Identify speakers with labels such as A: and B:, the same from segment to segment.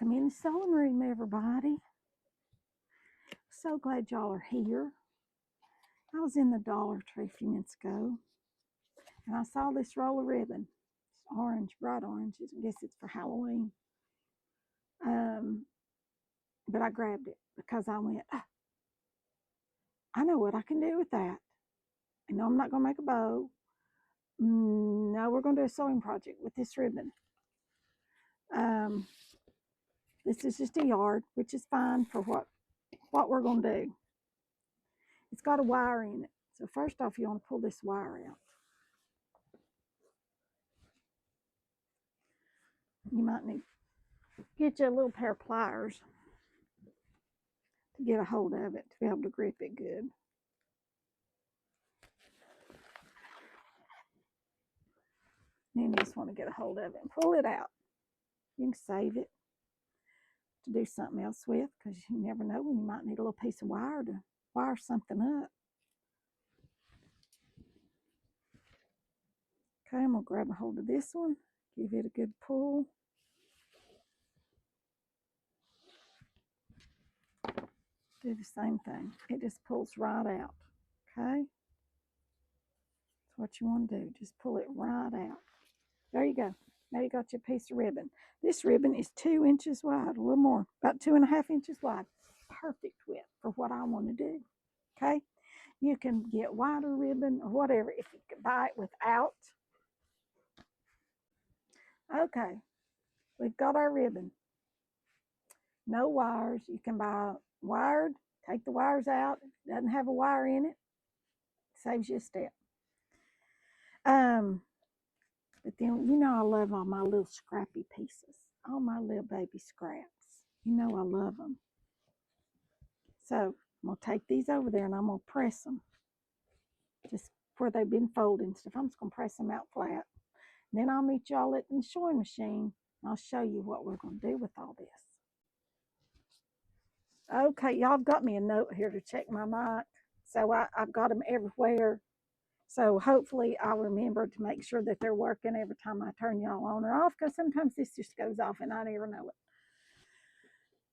A: Welcome in the sewing room, everybody. So glad y'all are here. I was in the Dollar Tree a few minutes ago, and I saw this roll of ribbon. It's orange, bright orange. I guess it's for Halloween. But I grabbed it because I went, I know what I can do with that. I know I'm not going to make a bow. No, we're going to do a sewing project with this ribbon. This is just a yard, which is fine for what we're going to do. It's got a wire in it. So first off, you want to pull this wire out. You might need to get you a little pair of pliers to get a hold of it, to be able to grip it good. Then you just want to get a hold of it and pull it out. You can save it to do something else with, because you never know when you might need a little piece of wire to wire something up. Okay, I'm going to grab a hold of this one, give it a good pull. Do the same thing. It just pulls right out, okay? That's what you want to do. Just pull it right out. There you go. Now you got your piece of ribbon. This ribbon is 2 inches wide, a little more, about 2.5 inches wide. Perfect width for what I want to do, okay? You can get wider ribbon or whatever if you can buy it without. Okay, we've got our ribbon. No wires. You can buy wired, take the wires out. If it doesn't have a wire in it, saves you a step. But then, you know, I love all my little scrappy pieces, all my little baby scraps. You know I love them. So I'm going to take these over there and I'm going to press them just where they've been folded and stuff. I'm just going to press them out flat. And then I'll meet y'all at the sewing machine. And I'll show you what we're going to do with all this. Okay, y'all got me a note here to check my mic. So I've got them everywhere. So hopefully I'll remember to make sure that they're working every time I turn y'all on or off, because sometimes this just goes off and I never know it.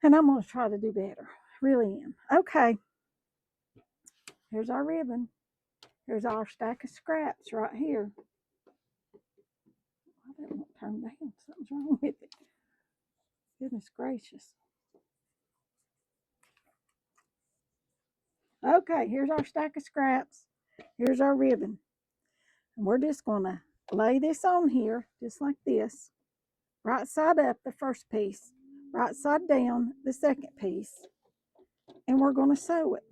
A: And I'm going to try to do better. Really am. Okay. Here's our ribbon. Here's our stack of scraps right here. Why that won't turn down? Something's wrong with it. Goodness gracious. Okay, here's our stack of scraps. Here's our ribbon. And we're just going to lay this on here, just like this. Right side up, the first piece. Right side down, the second piece. And we're going to sew it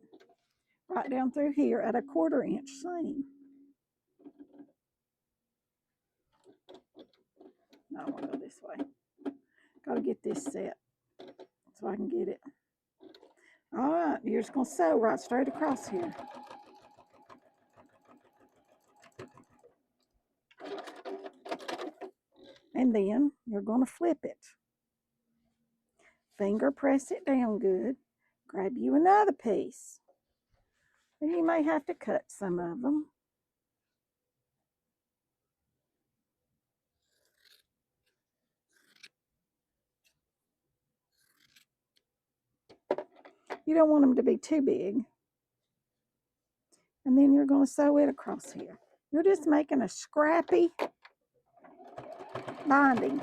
A: right down through here at a 1/4 inch seam. No, I want to go this way. Got to get this set so I can get it. All right, you're just going to sew right straight across here. And then you're going to flip it. Finger press it down good. Grab you another piece. And you may have to cut some of them. You don't want them to be too big. And then you're going to sew it across here. You're just making a scrappy binding.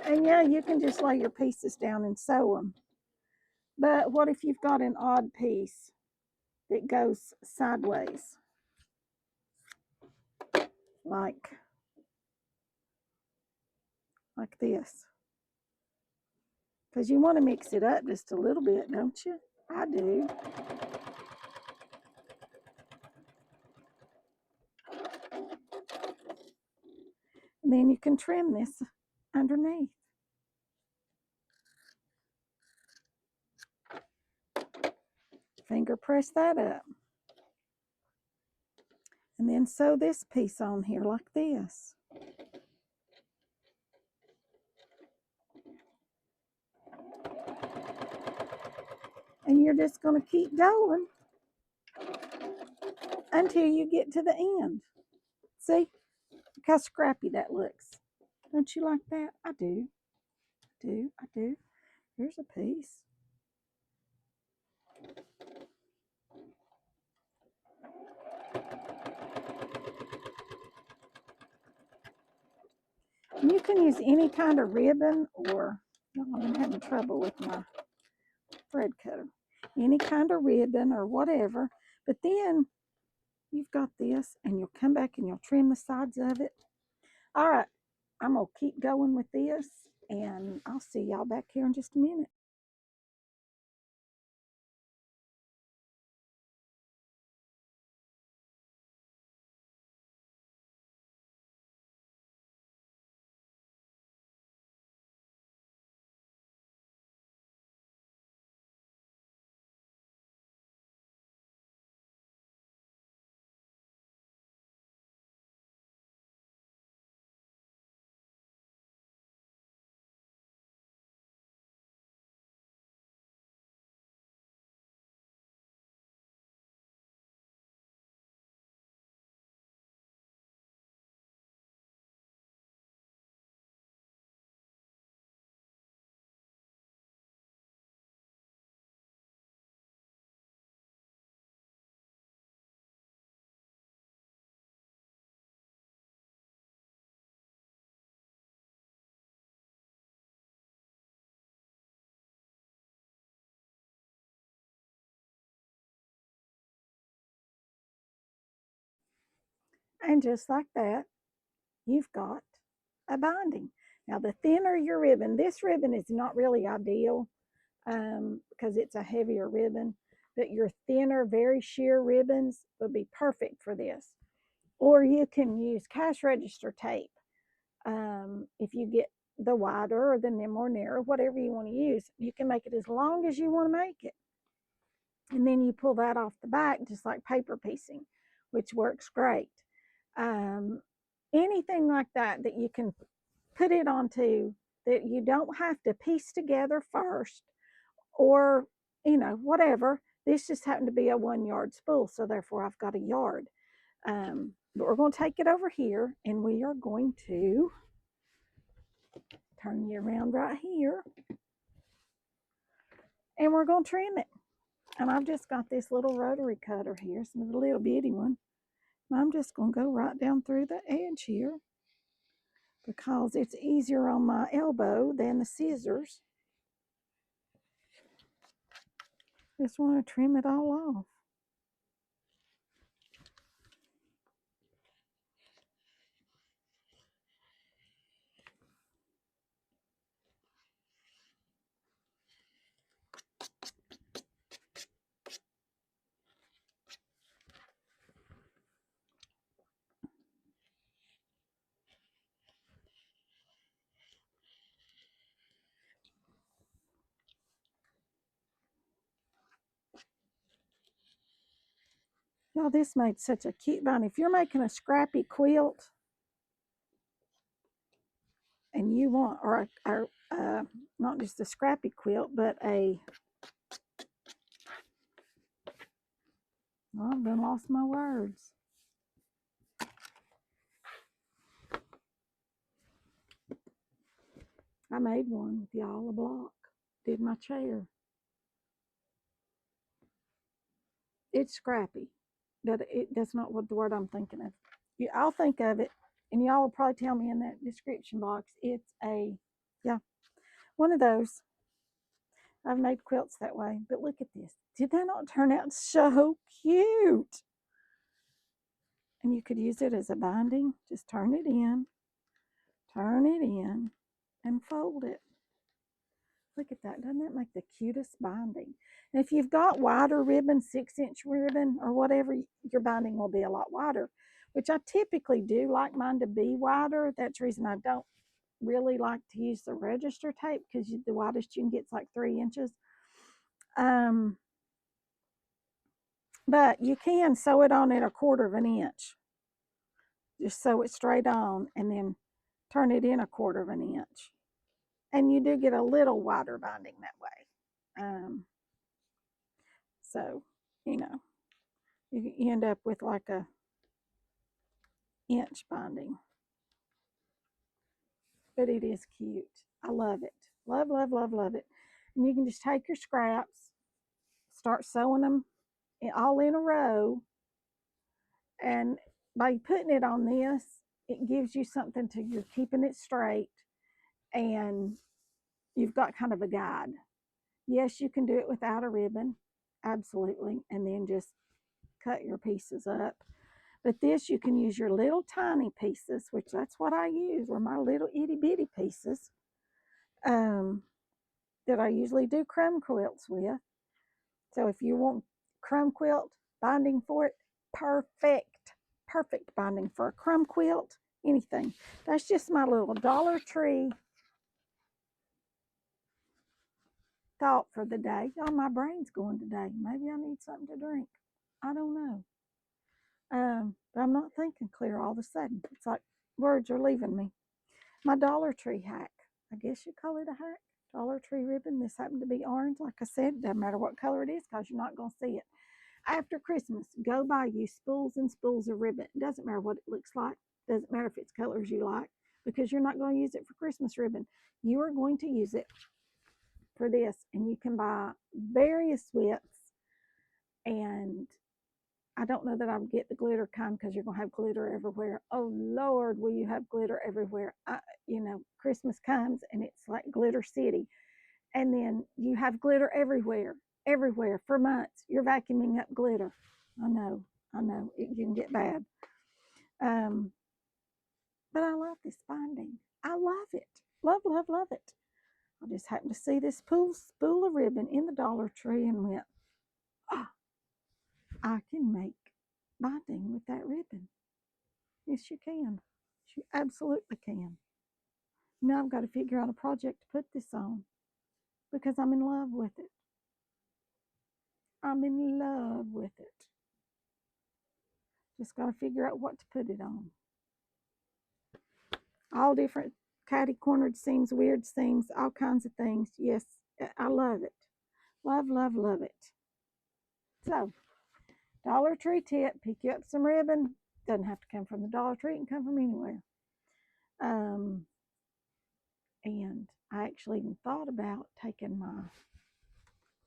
A: And yeah, you can just lay your pieces down and sew them. But what if you've got an odd piece that goes sideways? Like this. Because you want to mix it up just a little bit, don't you? I do. And then you can trim this underneath. Finger press that up. And then sew this piece on here like this. And you're just going to keep going until you get to the end. See? Look how scrappy that looks. Don't you like that? I do. I do. I do. Here's a piece. And you can use any kind of ribbon, or I've been having trouble with my thread cutter. Any kind of ribbon or whatever. But then you've got this, and you'll come back and you'll trim the sides of it. All right, I'm going to keep going with this, and I'll see y'all back here in just a minute. And just like that, you've got a binding. Now, the thinner your ribbon, this ribbon is not really ideal because it's a heavier ribbon, but your thinner, very sheer ribbons would be perfect for this. Or you can use cash register tape if you get the wider or the more narrow, whatever you want to use. You can make it as long as you want to make it. And then you pull that off the back, just like paper piecing, which works great. Anything like that that you can put it onto, that you don't have to piece together first, or whatever. This just happened to be a 1 yard spool, so therefore I've got a yard. But we're going to take it over here, and we are going to turn you around right here, and we're going to trim it. And I've just got this little rotary cutter here, it's a little bitty one. And I'm just going to go right down through the edge here because it's easier on my elbow than the scissors. Just want to trim it all off. Y'all, this made such a cute bind. If you're making a scrappy quilt and you want, or not just a scrappy quilt, but a, well, I've done lost my words. I made one with y'all, a block. Did my chair. It's scrappy, but that's not what the word I'm thinking of. I'll think of it, and y'all will probably tell me in that description box. It's a, yeah, one of those. I've made quilts that way, but look at this. Did that not turn out so cute? And you could use it as a binding. Just turn it in, and fold it. Look at that. Doesn't that make the cutest binding? And if you've got wider ribbon, 6-inch ribbon or whatever, your binding will be a lot wider, which I typically do like mine to be wider. That's the reason I don't really like to use the register tape, because the widest you can get is like 3 inches. But you can sew it on at 1/4 of an inch. Just sew it straight on and then turn it in 1/4 of an inch. And you do get a little wider binding that way. So, you end up with like a inch binding. but it is cute. I love it. Love, love, love, love it. And you can just take your scraps, start sewing them all in a row, and by putting it on this, it gives you something to, you're keeping it straight, and you've got kind of a guide. Yes, you can do it without a ribbon, absolutely, and then just cut your pieces up. But this, you can use your little tiny pieces, which that's what I use, were my little itty bitty pieces that I usually do crumb quilts with. So if you want crumb quilt binding for it, perfect, perfect binding for a crumb quilt, anything. That's just my little Dollar Tree thought for the day. Oh, my brain's going today. Maybe I need something to drink. I don't know. But I'm not thinking clear all of a sudden. It's like words are leaving me. My Dollar Tree hack. I guess you call it a hack. Dollar Tree ribbon. This happened to be orange. Like I said, doesn't matter what color it is because you're not going to see it. After Christmas, go buy you spools and spools of ribbon. It doesn't matter what it looks like. It doesn't matter if it's colors you like, because you're not going to use it for Christmas ribbon. You are going to use it for this, and you can buy various widths. And I don't know that I would get the glitter kind because you're going to have glitter everywhere. Oh, Lord, will you have glitter everywhere? Christmas comes and it's like Glitter City. And then you have glitter everywhere, everywhere for months. You're vacuuming up glitter. I know, it can get bad. But I love this binding. I love it. Love, love, love it. I just happened to see this spool of ribbon in the Dollar Tree and went, oh, I can make binding with that ribbon. Yes, you can. You absolutely can. Now I've got to figure out a project to put this on because I'm in love with it. I'm in love with it. Just got to figure out what to put it on. All different catty-cornered seams, weird seams, all kinds of things. Yes, I love it. Love, love, love it. So, Dollar Tree tip, pick you up some ribbon. Doesn't have to come from the Dollar Tree. It can come from anywhere. And I actually even thought about taking my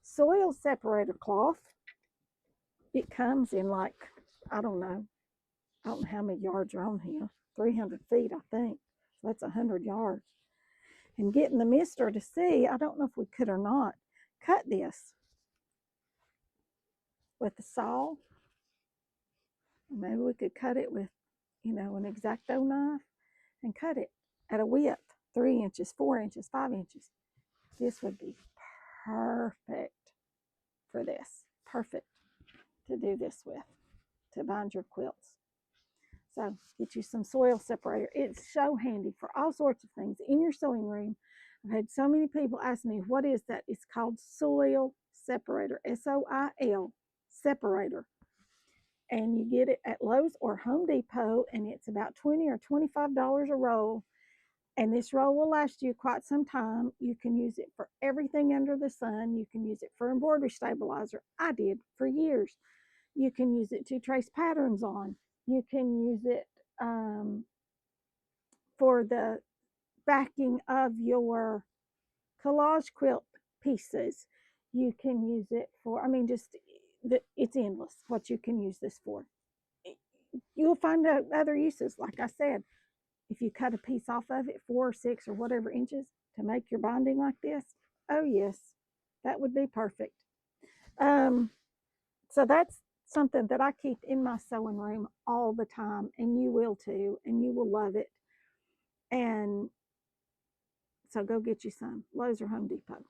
A: soil separator cloth. It comes in like, I don't know how many yards are on here. 300 feet, I think. So that's 100 yards. And getting the mister to see, I don't know if we could or not, cut this with a saw. Maybe we could cut it with, an X-Acto knife and cut it at a width, 3 inches, 4 inches, 5 inches. This would be perfect for this. Perfect to do this with, to bind your quilts. So get you some soil separator. It's so handy for all sorts of things in your sewing room. I've had so many people ask me, what is that? It's called soil separator, SOIL, separator. And you get it at Lowe's or Home Depot, and it's about $20 or $25 a roll. And this roll will last you quite some time. You can use it for everything under the sun. You can use it for embroidery stabilizer. I did for years. You can use it to trace patterns on. You can use it for the backing of your collage quilt pieces. You can use it for, it's endless what you can use this for. You'll find other uses. Like I said, if you cut a piece off of it, 4 or 6 or whatever inches, to make your binding like this, oh yes, that would be perfect. So that's something that I keep in my sewing room all the time, and you will too, and you will love it. And so go get you some, Lowe's or Home Depot.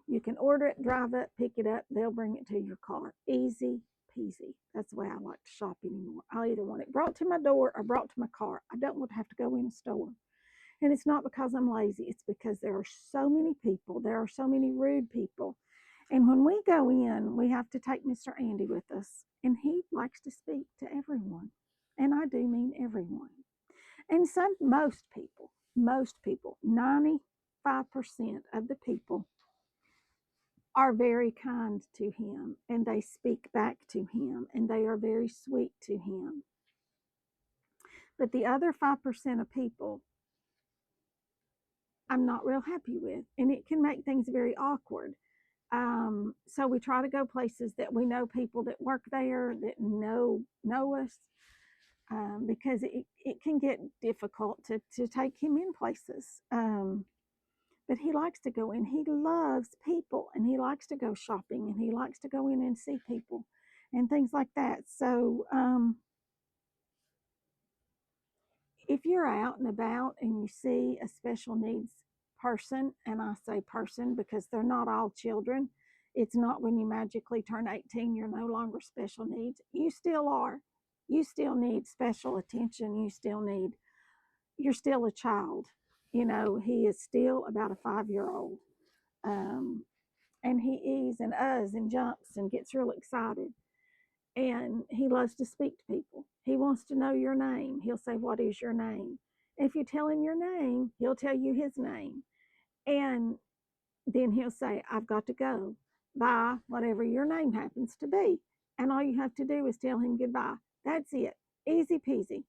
A: You can order it, drive up, pick it up, they'll bring it to your car. Easy peasy. That's the way I like to shop anymore. I either want it brought to my door or brought to my car. I don't want to have to go in a store. And it's not because I'm lazy. It's because there are so many people. There are so many rude people. And when we go in, we have to take Mr. Andy with us. And he likes to speak to everyone. And I do mean everyone. And most people, 95% of the people are very kind to him, and they speak back to him, and they are very sweet to him. But the other 5% of people I'm not real happy with, and it can make things very awkward. So we try to go places that we know people that work there that know us, because it can get difficult to take him in places. But he likes to go in. He loves people, and he likes to go shopping, and he likes to go in and see people and things like that. So if you're out and about and you see a special needs person, and I say person because they're not all children, it's not when you magically turn 18, you're no longer special needs. You still are. You still need special attention. You're still a child. You know, he is still about a 5-year-old. Um, and he ees and uhs and jumps and gets real excited. And he loves to speak to people. He wants to know your name. He'll say, "What is your name?" If you tell him your name, he'll tell you his name. And then he'll say, "I've got to go. Bye," whatever your name happens to be. And all you have to do is tell him goodbye. That's it. Easy peasy.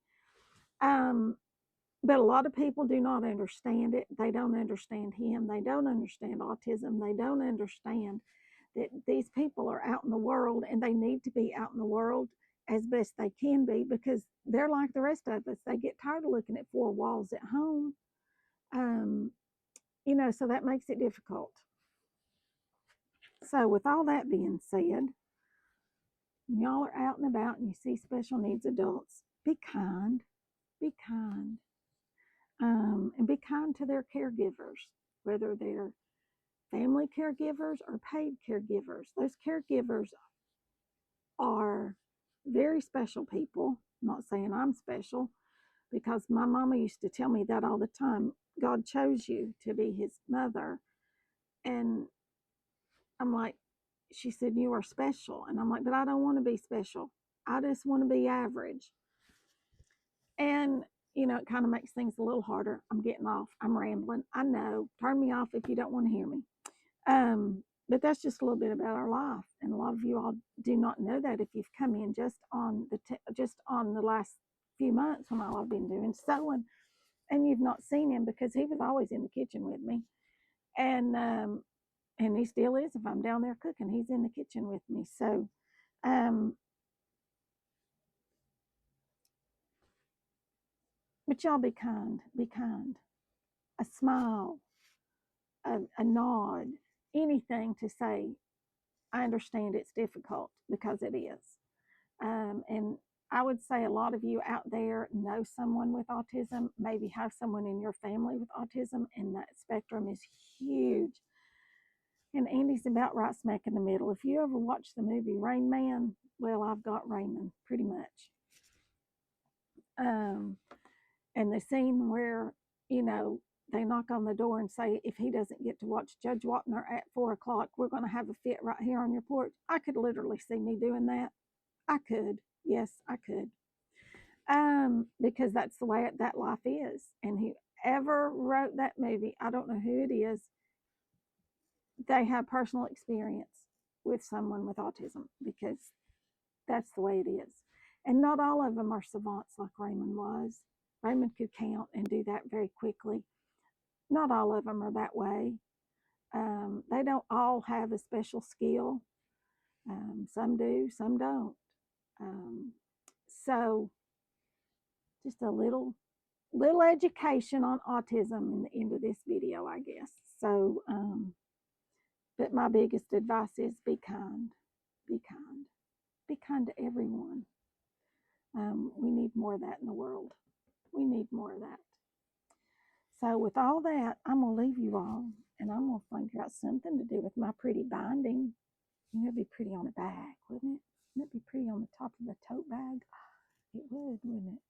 A: Um, but a lot of people do not understand it. They don't understand him. They don't understand autism. They don't understand that these people are out in the world, and they need to be out in the world as best they can be, because they're like the rest of us. They get tired of looking at four walls at home. Um, so that makes it difficult. So, with all that being said, when y'all are out and about and you see special needs adults, be kind, be kind, and be kind to their caregivers, whether they're family caregivers or paid caregivers. Those caregivers are very special people. I'm not saying I'm special, because my mama used to tell me that all the time. God chose you to be his mother. And I'm like, she said, "You are special." And I'm like, "But I don't want to be special. I just want to be average." And, it kind of makes things a little harder. I'm getting off. I'm rambling. I know. Turn me off if you don't want to hear me. But that's just a little bit about our life, and a lot of you all do not know that if you've come in just on the last few months when all I've been doing sewing, and you've not seen him, because he was always in the kitchen with me, and he still is. If I'm down there cooking, he's in the kitchen with me. So, but y'all be kind, a smile, a nod, anything to say, "I understand it's difficult," because it is. And I would say a lot of you out there know someone with autism, maybe have someone in your family with autism, and that spectrum is huge. And Andy's about right smack in the middle. If you ever watch the movie Rain Man, well, I've got Raymond pretty much. And the scene where, they knock on the door and say, "If he doesn't get to watch Judge Wapner at 4 o'clock, we're going to have a fit right here on your porch." I could literally see me doing that. I could. Yes, I could. Because that's the way that life is. And whoever wrote that movie, I don't know who it is, they have personal experience with someone with autism, because that's the way it is. And not all of them are savants like Raymond was. Raymond could count and do that very quickly. Not all of them are that way. They don't all have a special skill. Some do, some don't. So just a little education on autism in the end of this video, I guess. So, but my biggest advice is be kind, be kind, be kind to everyone. We need more of that in the world. We need more of that. So, with all that, I'm going to leave you all, and I'm going to figure out something to do with my pretty binding. It'd be pretty on the back, wouldn't it? Wouldn't it be pretty on the top of the tote bag? It would, wouldn't it?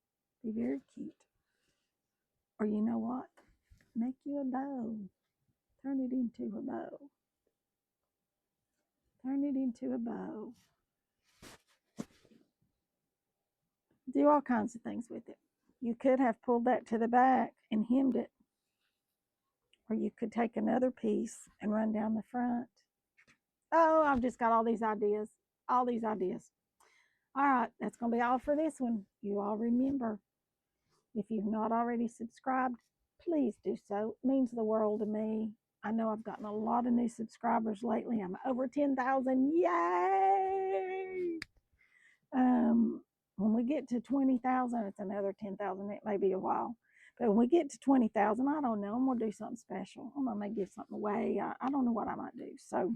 A: Be very cute. Or you know what? Make you a bow. Turn it into a bow. Turn it into a bow. Do all kinds of things with it. You could have pulled that to the back and hemmed it. Or you could take another piece and run down the front. Oh, I've just got all these ideas. All these ideas. All right, that's going to be all for this one. You all remember, if you've not already subscribed, please do so. It means the world to me. I know I've gotten a lot of new subscribers lately. I'm over 10,000. Yay! When we get to 20,000, it's another 10,000. It may be a while. But when we get to 20,000, I don't know. I'm going to do something special. I might give something away. I don't know what I might do. So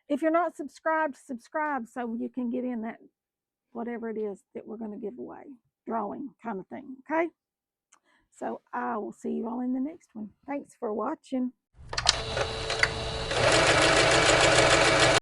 A: if you're not subscribed, subscribe so you can get in that, whatever it is that we're going to give away, drawing kind of thing. Okay? So I will see you all in the next one. Thanks for watching.